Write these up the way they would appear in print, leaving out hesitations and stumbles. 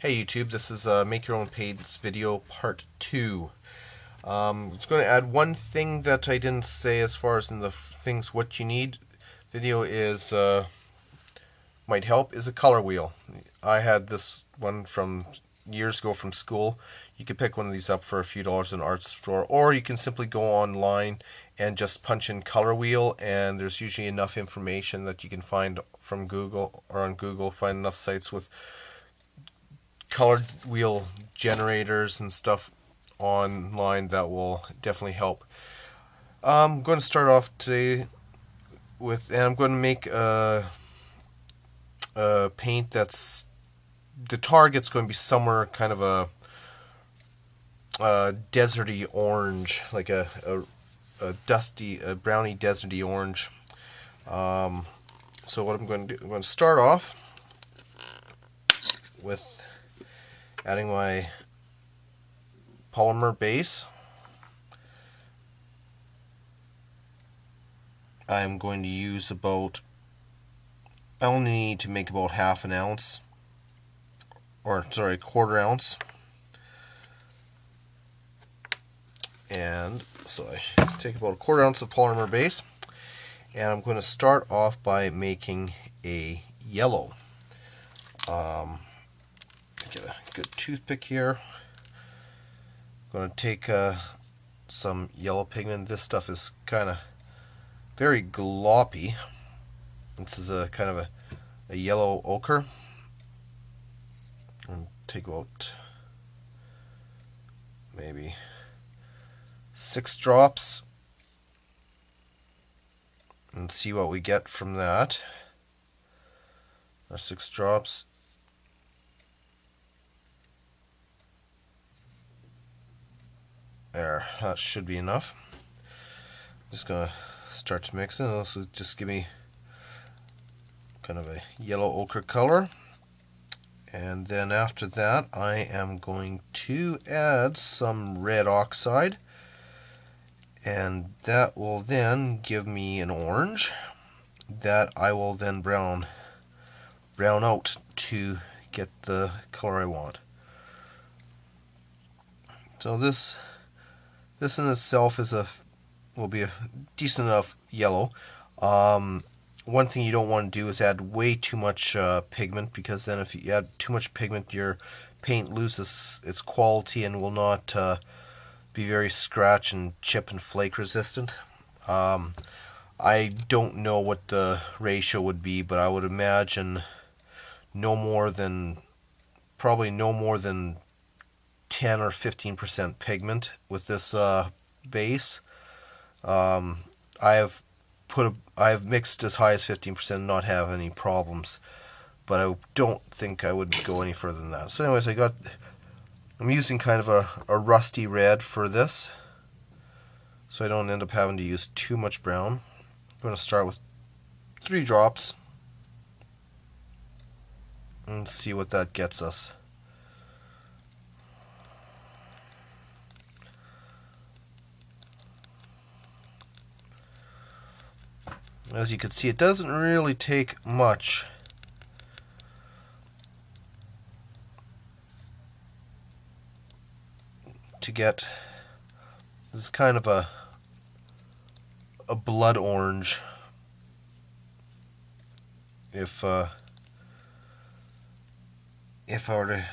Hey YouTube, this is Make Your Own Paints video part 2. I'm just going to add one thing that I didn't say as far as in the things what you need. Video is, might help, is a color wheel. I had this one from years ago from school. You could pick one of these up for a few dollars in an art store, or you can simply go online and just punch in color wheel, and there's usually enough information that you can find from Google or on Google, find enough sites with color wheel generators and stuff online that will definitely help. I'm going to start off today with, and I'm going to make a paint that's, the target's going to be somewhere kind of a deserty orange, like a dusty, a browny deserty orange. So what I'm going to do, I'm going to start off with adding my polymer base. I'm going to use about, I only need to make about half an ounce, or sorry, quarter ounce. And so I take about a quarter ounce of polymer base, and I'm going to start off by making a yellow. Get a good toothpick here. I'm going to take some yellow pigment. This stuff is kind of very gloppy. This is a kind of a yellow ochre. And take about maybe 6 drops and see what we get from that. Our 6 drops. There, that should be enough. I'm just gonna start to mix it. This will just give me kind of a yellow ochre color. And then after that, I am going to add some red oxide, and that will then give me an orange that I will then brown out to get the color I want. So this in itself is will be a decent enough yellow. One thing you don't want to do is add way too much pigment, because then if you add too much pigment, your paint loses its quality and will not be very scratch and chip and flake resistant. I don't know what the ratio would be, but I would imagine probably no more than 10 or 15% pigment with this base. I have mixed as high as 15% and not have any problems, but I don't think I would go any further than that. So anyways, I'm using kind of a rusty red for this, so I don't end up having to use too much brown. I'm going to start with 3 drops and see what that gets us. As you can see, it doesn't really take much to get this kind of a blood orange. If I were to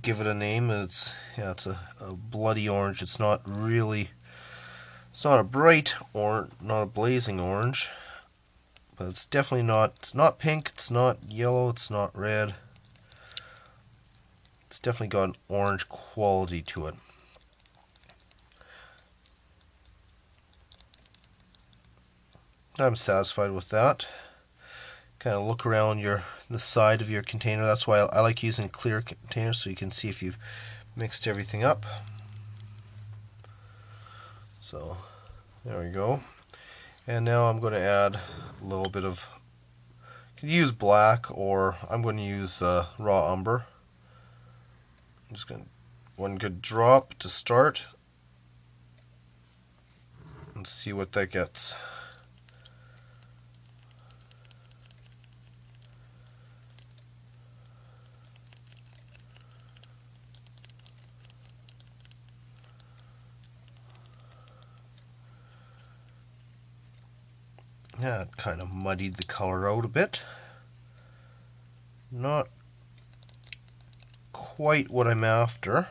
give it a name, it's a bloody orange. It's not a bright or not a blazing orange. But it's definitely not, it's not pink, it's not yellow, it's not red. It's definitely got an orange quality to it. I'm satisfied with that. Kind of look around the side of your container. That's why I like using clear containers, so you can see if you've mixed everything up. So there we go. And now I'm going to add a little bit of, you can use black, or I'm going to use raw umber. I'm just going to, one good drop to start, and see what that gets. That kind of muddied the color out a bit. Not quite what I'm after.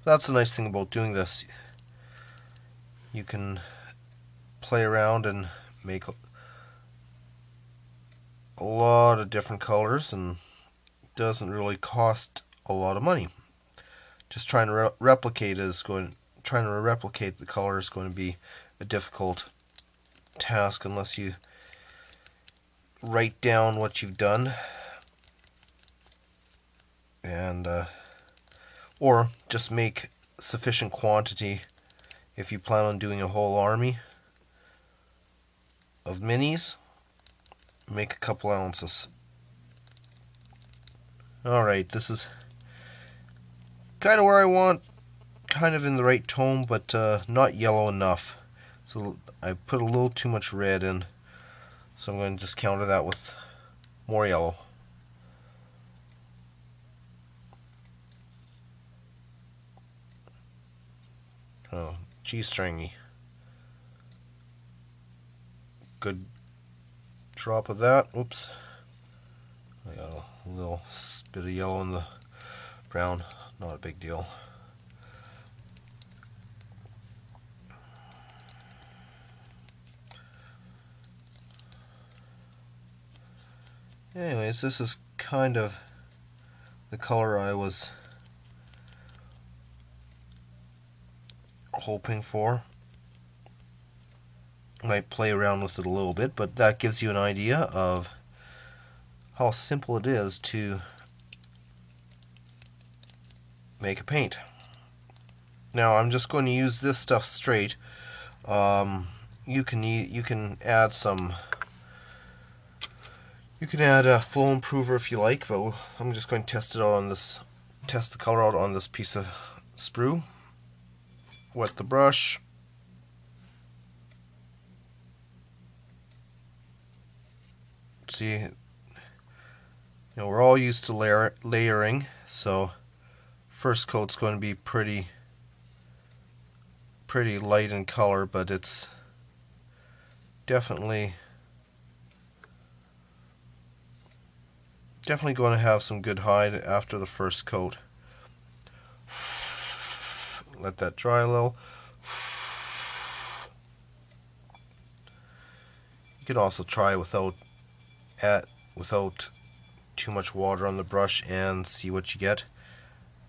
That's the nice thing about doing this. You can play around and make a lot of different colors, and it doesn't really cost a lot of money. Just trying to replicate the color is going to be a difficult task unless you write down what you've done, and or just make sufficient quantity if you plan on doing a whole army of minis. Make a couple ounces. Alright, this is kind of where I want, kind of in the right tone, but not yellow enough. So I put a little too much red in, so I'm going to just counter that with more yellow. Oh, G-stringy. Good drop of that. Oops. I got a little bit of yellow in the brown. Not a big deal. Anyways, this is kind of the color I was hoping for. Might play around with it a little bit, but that gives you an idea of how simple it is to make a paint. Now I'm just going to use this stuff straight. You can add some. You can add a flow improver if you like, but I'm just going to test it out on this. Test the color out on this piece of sprue. Wet the brush. See, we're all used to layering, so first coat's going to be pretty light in color, but it's definitely going to have some good hide after the first coat. Let that dry a little. You could also try without too much water on the brush and see what you get,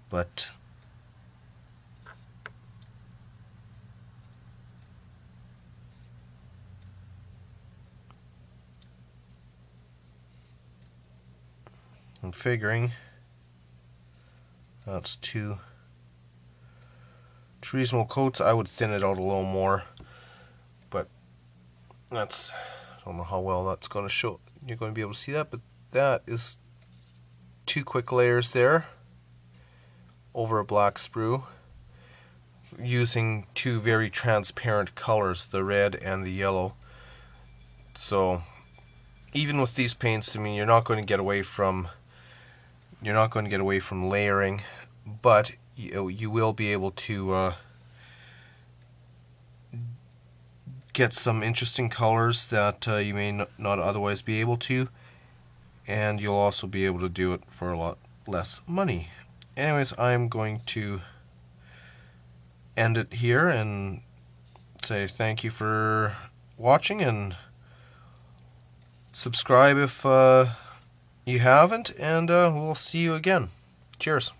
but I'm figuring that's two reasonable coats. I would thin it out a little more, but that's, I don't know how well that's going to show. You're going to be able to see that, but that is 2 quick layers there over a black sprue using 2 very transparent colors, the red and the yellow. So even with these paints, I mean, you're not going to get away from layering, but you will be able to get some interesting colors that you may not otherwise be able to, and you'll also be able to do it for a lot less money. Anyways, I'm going to end it here and say thank you for watching, and subscribe if you haven't, and we'll see you again. Cheers.